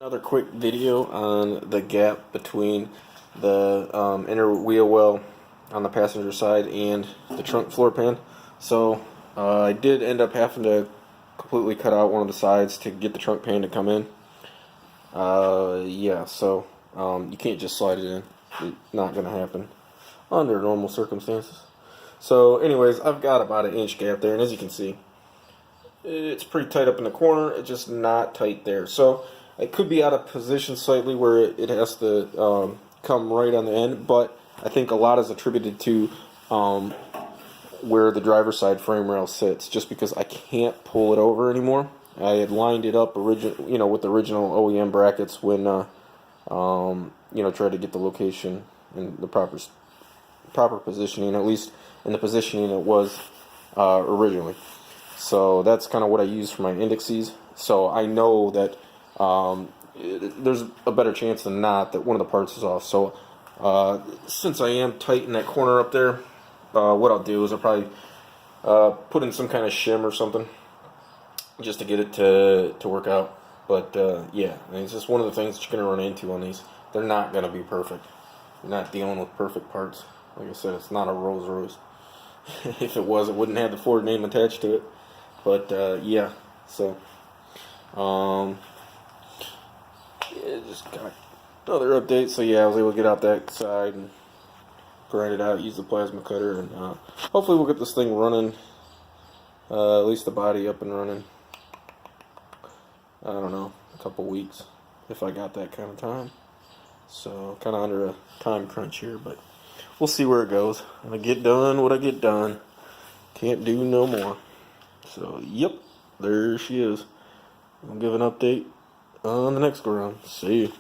Another quick video on the gap between the inner wheel well on the passenger side and the trunk floor pan. So I did end up having to completely cut out one of the sides to get the trunk pan to come in. Yeah, so you can't just slide it in. It's not going to happen under normal circumstances. So anyways, I've got about an inch gap there, and as you can see, it's pretty tight up in the corner. It's just not tight there. So it could be out of position slightly where it has to come right on the end, but I think a lot is attributed to where the driver's side frame rail sits, just because I can't pull it over anymore. I had lined it up with the original OEM brackets when tried to get the location and the proper positioning, at least in the positioning it was originally. So that's kind of what I use for my indices. So I know that there's a better chance than not that one of the parts is off. So since I am tight in that corner up there, what I'll do is I'll probably put in some kind of shim or something just to get it to work out. But yeah, I mean, it's just one of the things that you're going to run into on these. They're not going to be perfect. You're not dealing with perfect parts. Like I said, it's not a Rolls Royce. If it was, it wouldn't have the Ford name attached to it. But yeah, so yeah, just got another update. So yeah, I was able to get out that side and grind it out, use the plasma cutter, and hopefully we'll get this thing running, at least the body up and running. I don't know, a couple weeks if I got that kind of time. So kind of under a time crunch here, but we'll see where it goes. I get done what I get done. Can't do no more. So yep, there she is. I'll give an update on the next go round. See you.